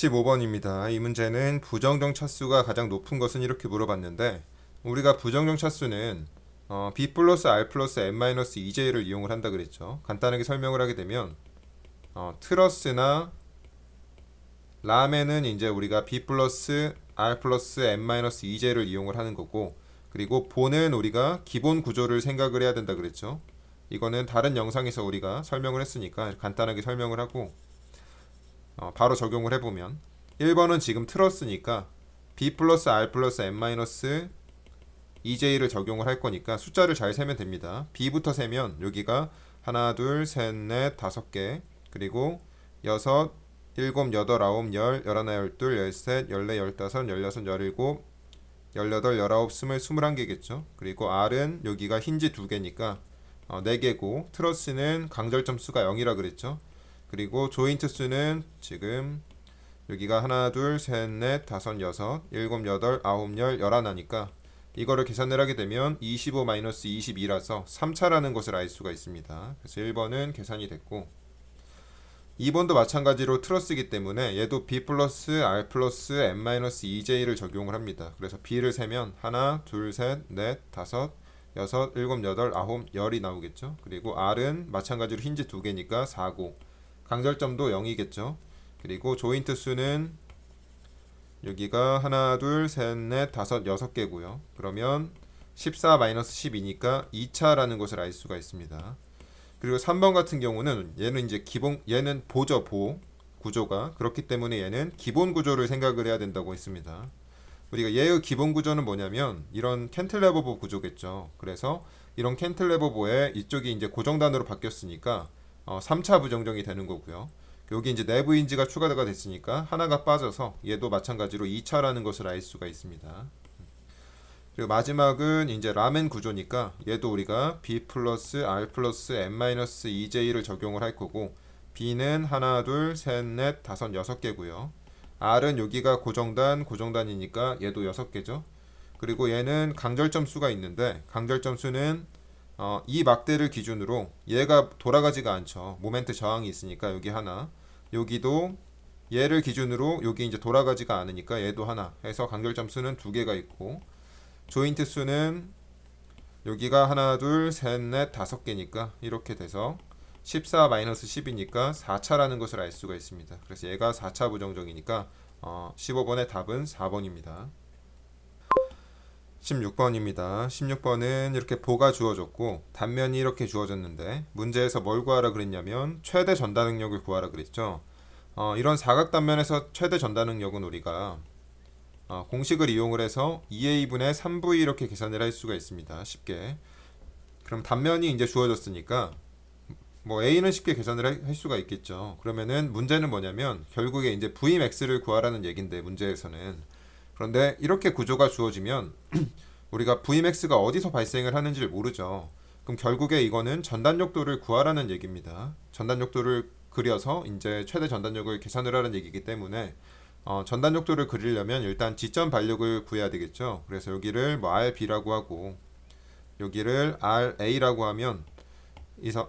15번입니다. 이 문제는 부정정 차수가 가장 높은 것은 이렇게 물어봤는데 우리가 부정정 차수는 b 플러스 r 플러스 n 마이너스 2j를 이용을 한다 그랬죠. 간단하게 설명을 하게 되면 트러스나 람에는 이제 우리가 b 플러스 r 플러스 n 마이너스 2j를 이용을 하는 거고, 그리고 본은 우리가 기본 구조를 생각을 해야 된다 그랬죠. 이거는 다른 영상에서 우리가 설명을 했으니까 간단하게 설명을 하고 바로 적용을 해보면 1번은 지금 트러스니까 b 플러스 r 플러스 n 마이너스 2j를 적용을 할 거니까 숫자를 잘 세면 됩니다. b부터 세면 여기가 하나 둘셋넷 다섯 개, 그리고 여섯 일곱 여덟 아홉 열 열하나 열둘 열셋 열네 열다섯 열여섯 열일곱 열여덟 열아홉 스물 21개겠죠. 그리고 r은 여기가 힌지 두 개니까 4개고, 트러스는 강절점 수가 0이라 그랬죠. 그리고 조인트 수는 지금 여기가 하나 둘셋넷 다섯 여섯 일곱 여덟 아홉 열 열하나니까 이거를 계산을 하게 되면 25 마이너스 22라서 3차라는 것을 알 수가 있습니다. 그래서 1번은 계산이 됐고, 2번도 마찬가지로 트러스이기 때문에 얘도 b 플러스 r 플러스 n 마이너스 2j를 적용을 합니다. 그래서 b를 세면 하나 둘셋넷 다섯 여섯 일곱 여덟 아홉 열이 나오겠죠. 그리고 r은 마찬가지로 힌지 두 개니까 4고, 강절점도 0이겠죠. 그리고 조인트 수는 여기가 하나 둘셋넷 다섯 여섯 개고요. 그러면 14 마이너스 12니까 2차라는 것을 알 수가 있습니다. 그리고 3번 같은 경우는 얘는 이제 얘는 보죠, 구조가. 그렇기 때문에 얘는 기본 구조를 생각을 해야 된다고 했습니다. 우리가 얘의 기본 구조는 뭐냐면 이런 캔틀레버보 구조겠죠. 그래서 이런 캔틀레버보에 이쪽이 이제 고정단으로 바뀌었으니까 3차 부정정이 되는 거고요. 여기 이제 내부 힌지가 추가가 됐으니까 하나가 빠져서 얘도 마찬가지로 2차라는 것을 알 수가 있습니다. 그리고 마지막은 이제 라멘 구조니까 얘도 우리가 b 플러스 r 플러스 n 마이너스 2j를 적용을 할 거고, b는 하나 둘셋넷 다섯 여섯 개고요. r은 여기가 고정단이니까 얘도 6개죠. 그리고 얘는 강절점 수가 있는데 강절점 수는 이 막대를 기준으로 얘가 돌아가지가 않죠. 모멘트 저항이 있으니까 여기 하나, 여기도 얘를 기준으로 여기 이제 돌아가지가 않으니까 얘도 하나 해서 강절점 수는 2개가 있고, 조인트 수는 여기가 하나 둘셋넷 다섯 개니까 이렇게 돼서 14 마이너스 10이니까 4차라는 것을 알 수가 있습니다. 그래서 얘가 4차 부정정이니까 15번의 답은 4번입니다. 16번입니다. 16번은 이렇게 보가 주어졌고 단면이 이렇게 주어졌는데 문제에서 뭘 구하라 그랬냐면 최대 전달 능력을 구하라 그랬죠. 이런 사각 단면에서 최대 전달 능력은 우리가 공식을 이용을 해서 2a분의 3v 이렇게 계산을 할 수가 있습니다. 쉽게. 그럼 단면이 이제 주어졌으니까 뭐 a는 쉽게 계산을 할 수가 있겠죠. 그러면은 문제는 뭐냐면 결국에 이제 vmax를 구하라는 얘긴데 문제에서는. 그런데 이렇게 구조가 주어지면 우리가 vmax가 어디서 발생을 하는지를 모르죠. 그럼 결국에 이거는 전단력도를 구하라는 얘기입니다. 전단력도를 그려서 이제 최대 전단력을 계산을 하라는 얘기이기 때문에 전단력도를 그리려면 일단 지점 반력을 구해야 되겠죠. 그래서 여기를 뭐 RB라고 하고 여기를 RA라고 하면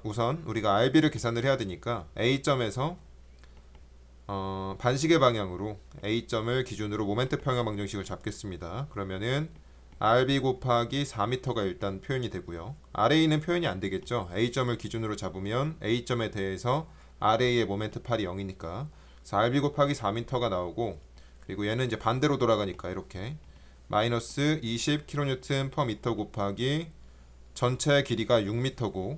우선 우리가 RB를 계산을 해야 되니까 A점에서 반시계 방향으로 A점을 기준으로 모멘트 평형 방정식을 잡겠습니다. 그러면은 RB 곱하기 4m가 일단 표현이 되고요. RA는 표현이 안 되겠죠. A점을 기준으로 잡으면 A점에 대해서 RA의 모멘트 팔이 0이니까 그래서 RB 곱하기 4m가 나오고, 그리고 얘는 이제 반대로 돌아가니까 이렇게 마이너스 20kN/m 곱하기 전체 길이가 6m고,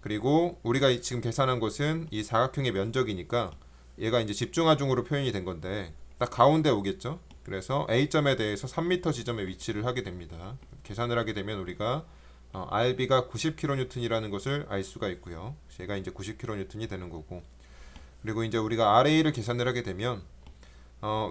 그리고 우리가 지금 계산한 것은 이 사각형의 면적이니까 얘가 이제 집중하중으로 표현이 된 건데 딱 가운데 오겠죠. 그래서 A점에 대해서 3m 지점에 위치를 하게 됩니다. 계산을 하게 되면 우리가 RB가 90kN이라는 것을 알 수가 있고요. 얘가 이제 90kN이 되는 거고, 그리고 이제 우리가 RA를 계산을 하게 되면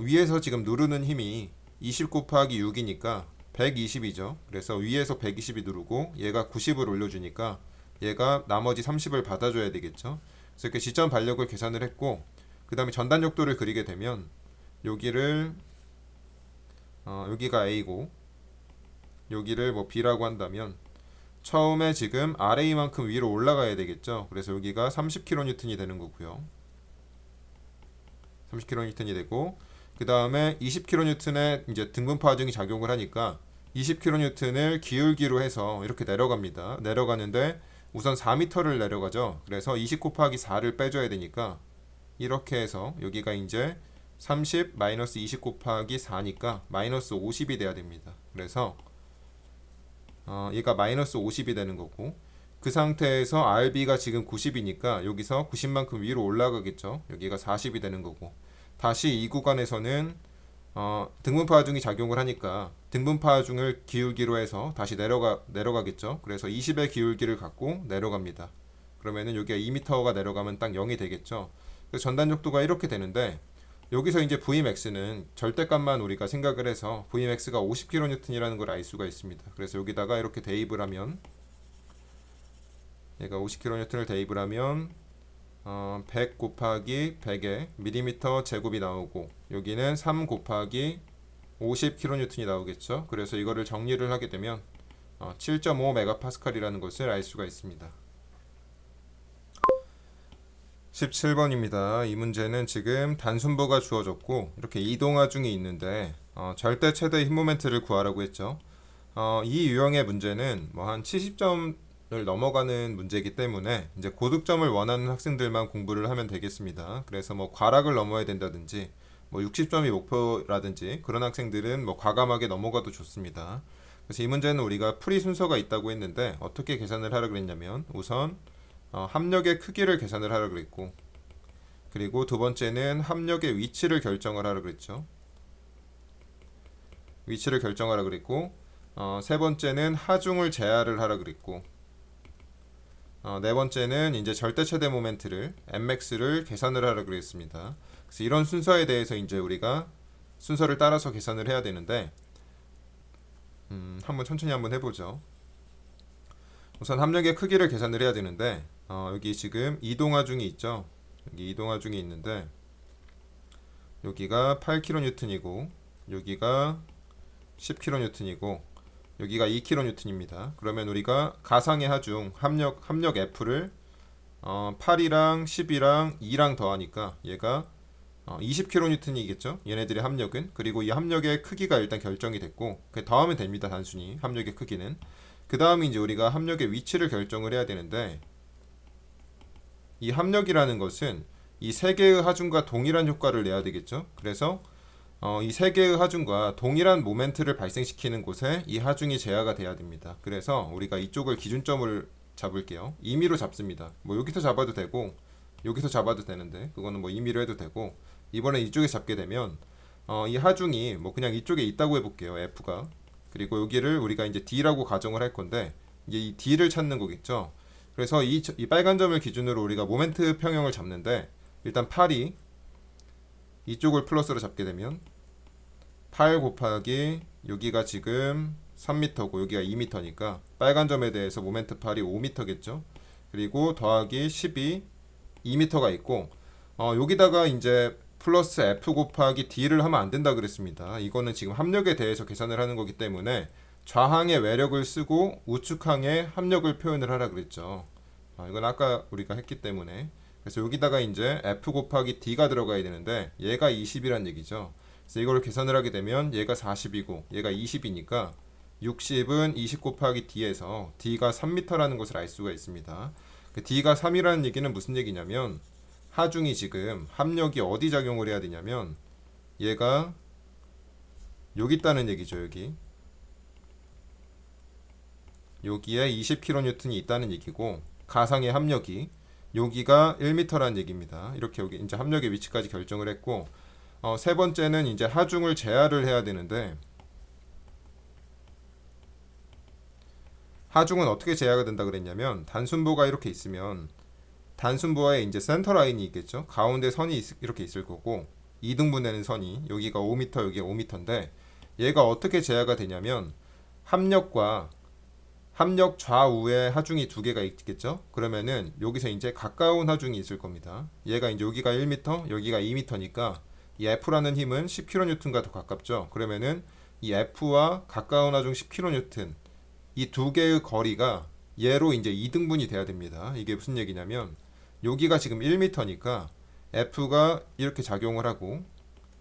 위에서 지금 누르는 힘이 20 곱하기 6이니까 120이죠. 그래서 위에서 120이 누르고 얘가 90을 올려주니까 얘가 나머지 30을 받아줘야 되겠죠. 그래서 이렇게 지점 반력을 계산을 했고, 그 다음에 전단력도를 그리게 되면 여기를 여기가 A고 여기를 뭐 B라고 한다면 처음에 지금 RA만큼 위로 올라가야 되겠죠. 그래서 여기가 30kN이 되는 거고요. 30kN이 되고, 그 다음에 20kN의 이제 등분파 하중이 작용을 하니까 20kN을 기울기로 해서 이렇게 내려갑니다. 내려가는데 우선 4m를 내려가죠. 그래서 20 곱하기 4를 빼줘야 되니까 이렇게 해서 여기가 이제 30 마이너스 20 곱하기 4니까 마이너스 50이 돼야 됩니다. 그래서 얘가 마이너스 50이 되는 거고, 그 상태에서 RB가 지금 90이니까 여기서 90만큼 위로 올라가겠죠. 여기가 40이 되는 거고, 다시 이 구간에서는 등분파 하중이 작용을 하니까 등분파 하중을 기울기로 해서 다시 내려가겠죠. 그래서 20의 기울기를 갖고 내려갑니다. 그러면은 여기가 2m가 내려가면 딱 0이 되겠죠. 그래서 전단적도가 이렇게 되는데, 여기서 이제 Vmax는 절대값만 우리가 생각을 해서 Vmax가 50kN이라는 걸 알 수가 있습니다. 그래서 여기다가 이렇게 대입을 하면, 얘가 50kN을 대입을 하면 100 곱하기 100에 밀리미터 제곱이 나오고, 여기는 3 곱하기 50kN이 나오겠죠. 그래서 이거를 정리를 하게 되면 7.5 메가파스칼이라는 것을 알 수가 있습니다. 17번입니다. 이 문제는 지금 단순보가 주어졌고 이렇게 이동하중이 있는데 절대 최대 힘 모멘트를 구하라고 했죠. 이 유형의 문제는 뭐 한 70점을 넘어가는 문제이기 때문에 이제 고득점을 원하는 학생들만 공부를 하면 되겠습니다. 그래서 뭐 과락을 넘어야 된다든지 뭐 60점이 목표라든지 그런 학생들은 뭐 과감하게 넘어가도 좋습니다. 그래서 이 문제는 우리가 풀이 순서가 있다고 했는데 어떻게 계산을 하라 그랬냐면, 우선 합력의 크기를 계산을 하라 그랬고, 그리고 두 번째는 합력의 위치를 결정을 하라 그랬죠. 위치를 결정하라 그랬고, 세 번째는 하중을 제하를 하라 그랬고, 네 번째는 이제 절대 최대 모멘트를 Mmax를 계산을 하라 그랬습니다. 그래서 이런 순서에 대해서 이제 우리가 순서를 따라서 계산을 해야 되는데, 한번 천천히 한번 해보죠. 우선 합력의 크기를 계산을 해야 되는데, 여기 지금 이동하중이 있죠. 여기 이동하중이 있는데 여기가 8kN이고 여기가 10kN이고 여기가 2kN입니다. 그러면 우리가 가상의 하중 합력 F를 8이랑 10이랑 2랑 더하니까 얘가 20kN이겠죠. 얘네들의 합력은. 그리고 이 합력의 크기가 일단 결정이 됐고, 더하면 됩니다. 단순히 합력의 크기는. 그 다음에 이제 우리가 합력의 위치를 결정을 해야 되는데, 이 합력이라는 것은 이 세 개의 하중과 동일한 효과를 내야 되겠죠. 그래서 이 세 개의 하중과 동일한 모멘트를 발생시키는 곳에 이 하중이 제하가 돼야 됩니다. 그래서 우리가 이쪽을 기준점을 잡을게요. 임의로 잡습니다. 뭐 여기서 잡아도 되고 여기서 잡아도 되는데, 그거는 뭐 임의로 해도 되고, 이번에 이쪽에 잡게 되면 이 하중이 뭐 그냥 이쪽에 있다고 해볼게요. F가. 그리고 여기를 우리가 이제 D라고 가정을 할 건데, 이제 이 D를 찾는 거겠죠. 그래서 이 빨간 점을 기준으로 우리가 모멘트 평형을 잡는데, 일단 8이 이쪽을 플러스로 잡게 되면 8 곱하기 여기가 지금 3m고 여기가 2m니까 빨간 점에 대해서 모멘트 8이 5m겠죠. 그리고 더하기 10이 2m가 있고, 여기다가 이제 플러스 F 곱하기 D를 하면 안 된다 그랬습니다. 이거는 지금 합력에 대해서 계산을 하는 거기 때문에 좌항의 외력을 쓰고 우측항의 합력을 표현을 하라 그랬죠. 이건 아까 우리가 했기 때문에. 그래서 여기다가 이제 F 곱하기 D가 들어가야 되는데 얘가 20이란 얘기죠. 그래서 이걸 계산을 하게 되면 얘가 40이고 얘가 20이니까 60은 20 곱하기 D에서 D가 3m라는 것을 알 수가 있습니다. D가 3이라는 얘기는 무슨 얘기냐면, 하중이 지금 합력이 어디 작용을 해야 되냐면 얘가 여기 있다는 얘기죠. 여기에 20kN이 있다는 얘기고, 가상의 합력이 여기가 1m라는 얘기입니다. 이렇게 여기 이제 합력의 위치까지 결정을 했고, 세 번째는 이제 하중을 제하를 해야 되는데, 하중은 어떻게 제하가 된다 그랬냐면, 단순보가 이렇게 있으면 단순보에 이제 센터 라인이 있겠죠. 가운데 선이 이렇게 있을 거고, 2등분되는 선이 여기가 5m 여기가 5m인데, 얘가 어떻게 제하가 되냐면 합력 좌우에 하중이 두 개가 있겠죠. 그러면은 여기서 이제 가까운 하중이 있을 겁니다. 얘가 이제 여기가 1m 여기가 2m니까 이 F라는 힘은 10kN과 더 가깝죠. 그러면은 이 F와 가까운 하중 10kN, 이 두 개의 거리가 얘로 이제 2등분이 돼야 됩니다. 이게 무슨 얘기냐면, 여기가 지금 1m니까 F가 이렇게 작용을 하고,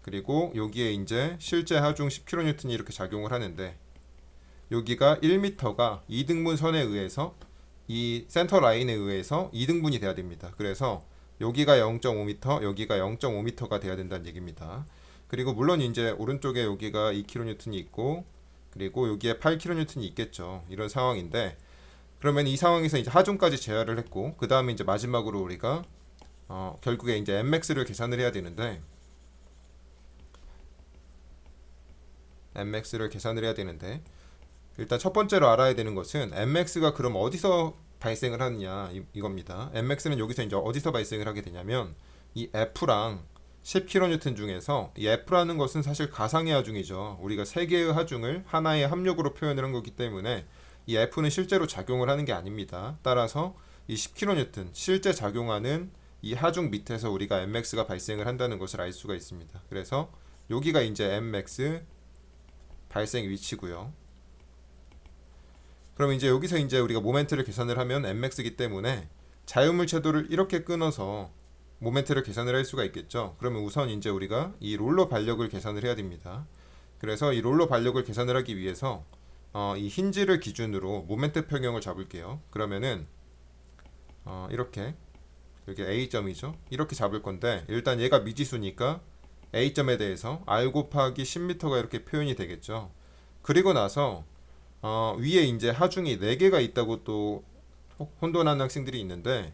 그리고 여기에 이제 실제 하중 10kN이 이렇게 작용을 하는데, 여기가 1m가 2등분 선에 의해서 이 센터 라인에 의해서 2등분이 돼야 됩니다. 그래서 여기가 0.5m, 여기가 0.5m가 돼야 된다는 얘기입니다. 그리고 물론 이제 오른쪽에 여기가 2kN이 있고, 그리고 여기에 8kN이 있겠죠. 이런 상황인데, 그러면 이 상황에서 이제 하중까지 제외를 했고, 그 다음에 이제 마지막으로 우리가 결국에 이제 Mmax를 계산을 해야 되는데, 일단 첫 번째로 알아야 되는 것은 Mmax가 그럼 어디서 발생을 하느냐 이겁니다. Mmax는 여기서 이제 어디서 발생을 하게 되냐면 이 F랑 10kN 중에서 이 F라는 것은 사실 가상의 하중이죠. 우리가 세 개의 하중을 하나의 합력으로 표현을 한 거기 때문에 이 F는 실제로 작용을 하는 게 아닙니다. 따라서 이 10kN 실제 작용하는 이 하중 밑에서 우리가 Mmax가 발생을 한다는 것을 알 수가 있습니다. 그래서 여기가 이제 Mmax 발생 위치고요. 그럼 이제 여기서 이제 우리가 모멘트를 계산을 하면 Mmax이기 때문에 자유물체도를 이렇게 끊어서 모멘트를 계산을 할 수가 있겠죠. 그러면 우선 이제 우리가 이 롤러 반력을 계산을 해야 됩니다. 그래서 이 롤러 반력을 계산을 하기 위해서 이 힌지를 기준으로 모멘트 평형을 잡을게요. 그러면은 이렇게 여기 A점이죠. 이렇게 잡을 건데 일단 얘가 미지수니까 A점에 대해서 R 곱하기 10m가 이렇게 표현이 되겠죠. 그리고 나서 위에 이제 하중이 4개가 있다고 또 혼돈하는 학생들이 있는데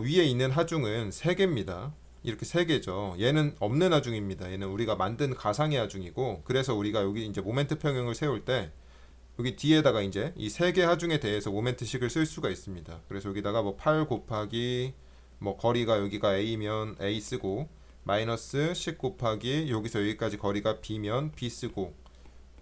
위에 있는 하중은 3개입니다. 이렇게 3개죠. 얘는 없는 하중입니다. 얘는 우리가 만든 가상의 하중이고, 그래서 우리가 여기 이제 모멘트 평형을 세울 때 여기 뒤에다가 이제 이 3개 하중에 대해서 모멘트식을 쓸 수가 있습니다. 그래서 여기다가 뭐 8 곱하기 뭐 거리가 여기가 A면 A 쓰고, 마이너스 10 곱하기 여기서 여기까지 거리가 B면 B 쓰고,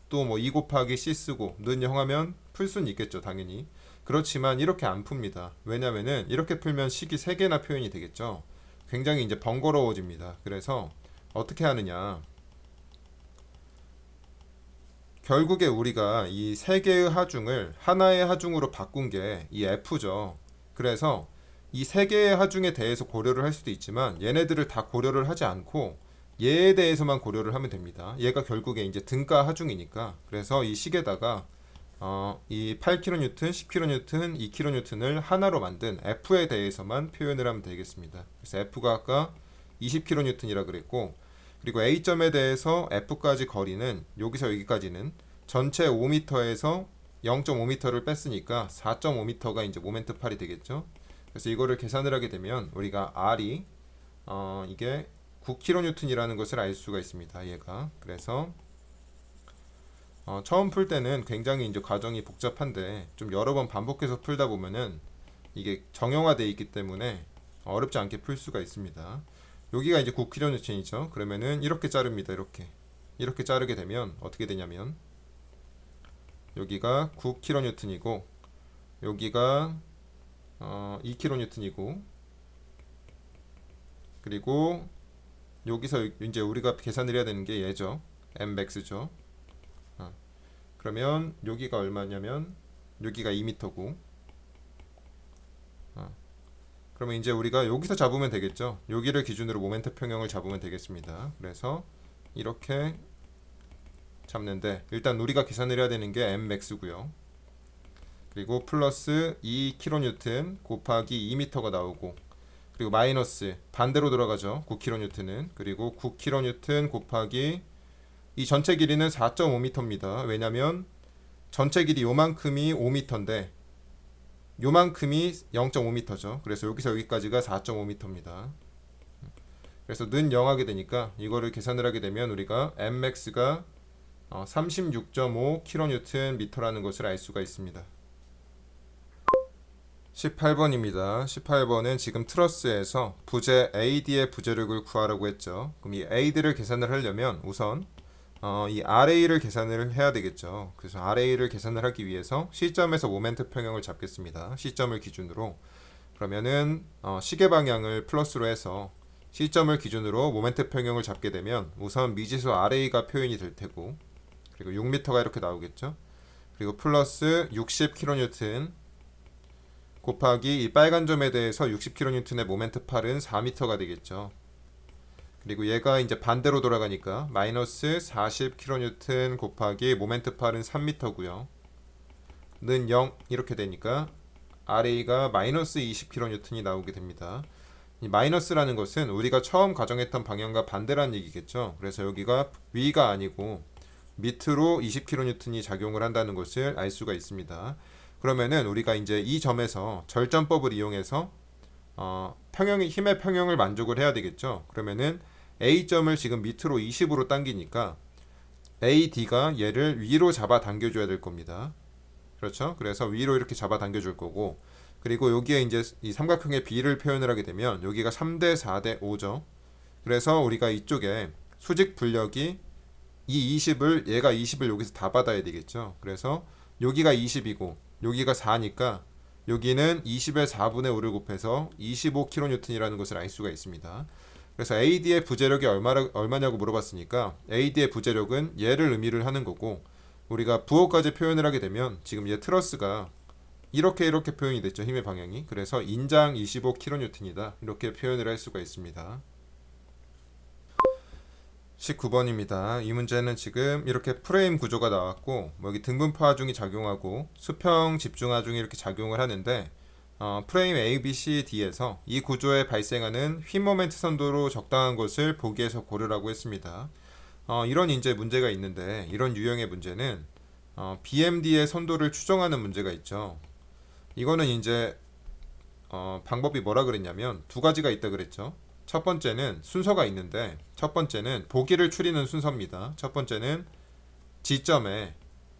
또 뭐 2 곱하기 C 쓰고 는 0 하면 풀 수는 있겠죠, 당연히. 그렇지만 이렇게 안 풉니다. 왜냐면은 이렇게 풀면 식이 3개나 표현이 되겠죠. 굉장히 이제 번거로워집니다. 그래서 어떻게 하느냐, 결국에 우리가 이 3개의 하중을 하나의 하중으로 바꾼 게 이 F죠. 그래서 이 3개의 하중에 대해서 고려를 할 수도 있지만 얘네들을 다 고려를 하지 않고 얘에 대해서만 고려를 하면 됩니다. 얘가 결국에 이제 등가 하중이니까. 그래서 이 식에다가 이 8kN, 10kN, 2kN을 하나로 만든 F에 대해서만 표현을 하면 되겠습니다. 그래서 F가 아까 20kN이라 그랬고, 그리고 A점에 대해서 F까지 거리는 여기서 여기까지는 전체 5m에서 0.5m를 뺐으니까 4.5m가 이제 모멘트 팔이 되겠죠. 그래서 이거를 계산을 하게 되면 우리가 R이 이게 9kN이라는 것을 알 수가 있습니다. 얘가. 그래서 처음 풀 때는 굉장히 이제 과정이 복잡한데 좀 여러 번 반복해서 풀다 보면은 이게 정형화되어 있기 때문에 어렵지 않게 풀 수가 있습니다. 여기가 이제 9kN이죠. 그러면은 이렇게 자릅니다. 이렇게 자르게 되면 어떻게 되냐면 여기가 9kN이고 여기가 2kN이고, 그리고 여기서 이제 우리가 계산을 해야 되는 게 얘죠. Mmax죠. 그러면 여기가 얼마냐면 여기가 2m고, 그러면 이제 우리가 여기서 잡으면 되겠죠. 여기를 기준으로 모멘트 평형을 잡으면 되겠습니다. 그래서 이렇게 잡는데 일단 우리가 계산을 해야 되는 게 Mmax고요. 그리고 플러스 2kN 곱하기 2m가 나오고, 그리고 마이너스 반대로 돌아가죠. 9kN은. 그리고 9kN 곱하기 이 전체 길이는 4.5m입니다. 왜냐면 전체 길이 요만큼이 5m인데 요만큼이 0.5m죠. 그래서 여기서 여기까지가 4.5m입니다. 그래서 는 0 하게 되니까 이거를 계산을 하게 되면 우리가 Mmax가 36.5kNm라는 것을 알 수가 있습니다. 18번입니다. 18번은 지금 트러스에서 부재 AD의 부재력을 구하라고 했죠. 그럼 이 AD를 계산을 하려면 우선 이 RA를 계산을 해야 되겠죠. 그래서 RA를 계산을 하기 위해서 C점에서 모멘트 평형을 잡겠습니다. C점을 기준으로. 그러면은 시계 방향을 플러스로 해서 C점을 기준으로 모멘트 평형을 잡게 되면 우선 미지수 RA가 표현이 될 테고, 그리고 6m가 이렇게 나오겠죠. 그리고 플러스 60kN 곱하기 이 빨간 점에 대해서 60kN의 모멘트 팔은 4m가 되겠죠. 그리고 얘가 이제 반대로 돌아가니까 마이너스 40kN 곱하기 모멘트 팔은 3m고요. 는 0 이렇게 되니까 RA가 마이너스 20kN이 나오게 됩니다. 이 마이너스라는 것은 우리가 처음 가정했던 방향과 반대라는 얘기겠죠. 그래서 여기가 위가 아니고 밑으로 20kN이 작용을 한다는 것을 알 수가 있습니다. 그러면은 우리가 이제 이 점에서 절전법을 이용해서 힘의 평형을 만족을 해야 되겠죠. 그러면은 A점을 지금 밑으로 20으로 당기니까 AD가 얘를 위로 잡아 당겨줘야 될 겁니다. 그렇죠? 그래서 위로 이렇게 잡아 당겨줄 거고, 그리고 여기에 이제 이 삼각형의 비를 표현을 하게 되면 여기가 3대 4대 5죠. 그래서 우리가 이쪽에 수직 불력이 이 20을 얘가 20을 여기서 다 받아야 되겠죠. 그래서 여기가 20이고 여기가 4니까 여기는 20의 4분의 5를 곱해서 25kN이라는 것을 알 수가 있습니다. 그래서 AD의 부재력이 얼마냐고 물어봤으니까 AD의 부재력은 얘를 의미를 하는 거고, 우리가 부호까지 표현을 하게 되면 지금 얘 트러스가 이렇게 표현이 됐죠. 힘의 방향이. 그래서 인장 25kN이다. 이렇게 표현을 할 수가 있습니다. 19번입니다. 이 문제는 지금 이렇게 프레임 구조가 나왔고, 여기 등분파 하중이 작용하고 수평 집중 하중이 이렇게 작용을 하는데, 프레임 A, B, C, D에서 이 구조에 발생하는 휨 모멘트 선도로 적당한 것을 보기에서 고르라고 했습니다. 이런 이제 문제가 있는데, 이런 유형의 문제는 BMD의 선도를 추정하는 문제가 있죠. 이거는 이제 방법이 뭐라 그랬냐면 두 가지가 있다 그랬죠. 첫 번째는 순서가 있는데, 첫 번째는 보기를 추리는 순서입니다. 첫 번째는 지점에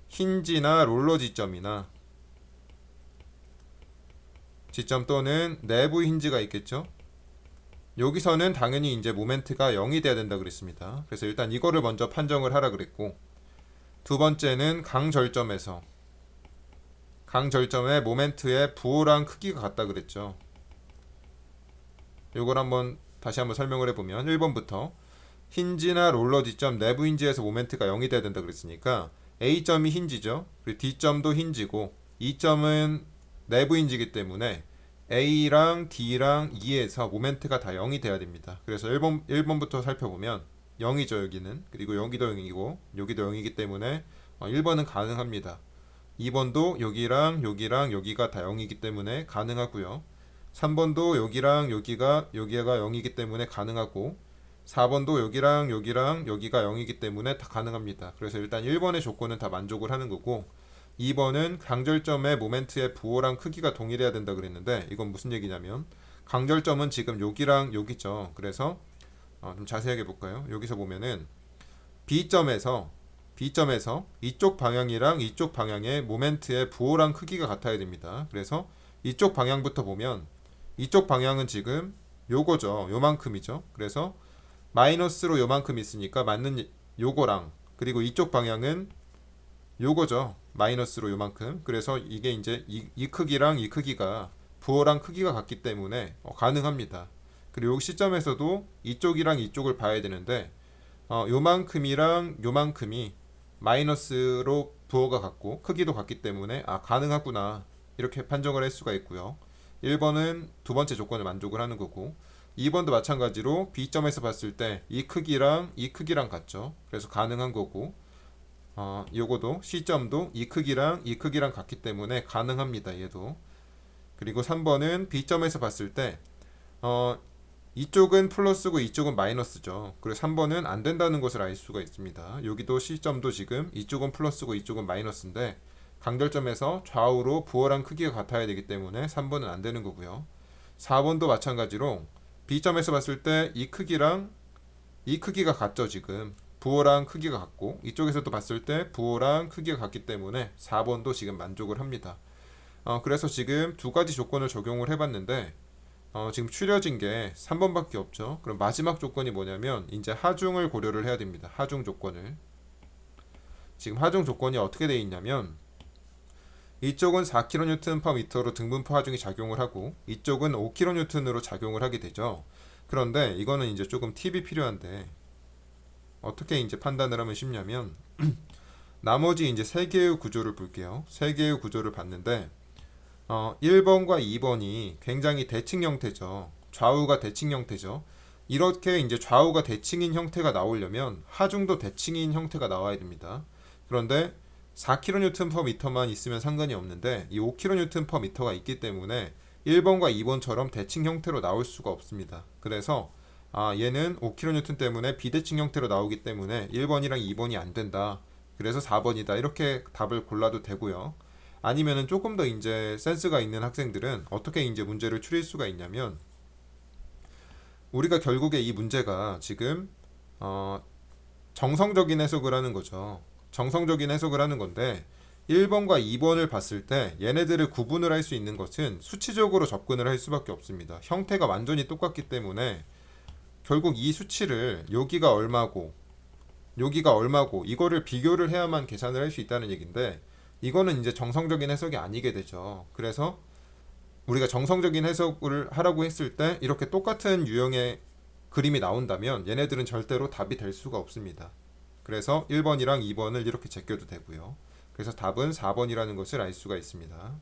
힌지나 롤러 지점이나 지점 또는 내부 힌지가 있겠죠. 여기서는 당연히 이제 모멘트가 0이 돼야 된다 그랬습니다. 그래서 일단 이거를 먼저 판정을 하라 그랬고, 두 번째는 강절점의 모멘트의 부호랑 크기가 같다 그랬죠. 이걸 다시 한번 설명을 해보면 1번부터 힌지나 롤러 지점 내부 힌지에서 모멘트가 0이 돼야 된다 그랬으니까 A점이 힌지죠. 그리고 D점도 힌지고 E점은 내부 힌지이기 때문에 A랑 D랑 E에서 모멘트가 다 0이 돼야 됩니다. 그래서 1번부터 살펴보면 0이죠 여기는. 그리고 여기도 0이고 여기도 0이기 때문에 1번은 가능합니다. 2번도 여기랑 여기가 다 0이기 때문에 가능하고요. 3번도 여기가 0이기 때문에 가능하고, 4번도 여기가 0이기 때문에 다 가능합니다. 그래서 일단 1번의 조건은 다 만족을 하는 거고, 2번은 강절점의 모멘트의 부호랑 크기가 동일해야 된다 그랬는데, 이건 무슨 얘기냐면 강절점은 지금 여기랑 여기죠. 그래서 좀 자세하게 볼까요? 여기서 보면은 B점에서 이쪽 방향이랑 이쪽 방향의 모멘트의 부호랑 크기가 같아야 됩니다. 그래서 이쪽 방향부터 보면 이쪽 방향은 지금 요거죠. 요만큼이죠. 그래서 마이너스로 요만큼 있으니까 맞는 요거랑, 그리고 이쪽 방향은 요거죠. 마이너스로 요만큼. 그래서 이게 이제 이 크기랑 이 크기가 부호랑 크기가 같기 때문에 가능합니다. 그리고 요 시점에서도 이쪽이랑 이쪽을 봐야 되는데 요만큼이랑 요만큼이 마이너스로 부호가 같고 크기도 같기 때문에 가능하구나 이렇게 판정을 할 수가 있고요. 1번은 두 번째 조건을 만족을 하는 거고, 2번도 마찬가지로 B점에서 봤을 때 이 크기랑 이 크기랑 같죠. 그래서 가능한 거고, 요거도 C점도 이 크기랑 이 크기랑 같기 때문에 가능합니다. 얘도. 그리고 3번은 B점에서 봤을 때 이쪽은 플러스고 이쪽은 마이너스죠. 그래서 3번은 안 된다는 것을 알 수가 있습니다. 여기도 C점도 지금 이쪽은 플러스고 이쪽은 마이너스인데 강절점에서 좌우로 부호랑 크기가 같아야 되기 때문에 3번은 안 되는 거고요. 4번도 마찬가지로 B점에서 봤을 때 이 크기랑 이 크기가 같죠. 지금 부호랑 크기가 같고, 이쪽에서도 봤을 때 부호랑 크기가 같기 때문에 4번도 지금 만족을 합니다. 그래서 지금 두 가지 조건을 적용을 해봤는데 지금 추려진 게 3번밖에 없죠. 그럼 마지막 조건이 뭐냐면 이제 하중을 고려를 해야 됩니다. 하중 조건을. 지금 하중 조건이 어떻게 되어 있냐면 이쪽은 4kN/m로 등분파 하중이 작용을 하고 이쪽은 5kN으로 작용을 하게 되죠. 그런데 이거는 이제 조금 팁이 필요한데 어떻게 이제 판단을 하면 쉽냐면 나머지 이제 세 개의 구조를 볼게요. 세 개의 구조를 봤는데 1번과 2번이 굉장히 대칭 형태죠. 좌우가 대칭 형태죠. 이렇게 이제 좌우가 대칭인 형태가 나오려면 하중도 대칭인 형태가 나와야 됩니다. 그런데 4kN/m만 있으면 상관이 없는데 이 5kN/m가 있기 때문에 1번과 2번처럼 대칭 형태로 나올 수가 없습니다. 그래서 얘는 5kN 때문에 비대칭 형태로 나오기 때문에 1번이랑 2번이 안 된다. 그래서 4번이다. 이렇게 답을 골라도 되고요. 아니면은 조금 더 이제 센스가 있는 학생들은 어떻게 이제 문제를 추릴 수가 있냐면 우리가 결국에 이 문제가 지금 정성적인 해석을 하는 거죠. 정성적인 해석을 하는 건데 1번과 2번을 봤을 때 얘네들을 구분을 할 수 있는 것은 수치적으로 접근을 할 수밖에 없습니다. 형태가 완전히 똑같기 때문에 결국 이 수치를 여기가 얼마고 여기가 얼마고 이거를 비교를 해야만 계산을 할 수 있다는 얘기인데 이거는 이제 정성적인 해석이 아니게 되죠. 그래서 우리가 정성적인 해석을 하라고 했을 때 이렇게 똑같은 유형의 그림이 나온다면 얘네들은 절대로 답이 될 수가 없습니다. 그래서 1번이랑 2번을 이렇게 제껴도 되고요. 그래서 답은 4번이라는 것을 알 수가 있습니다.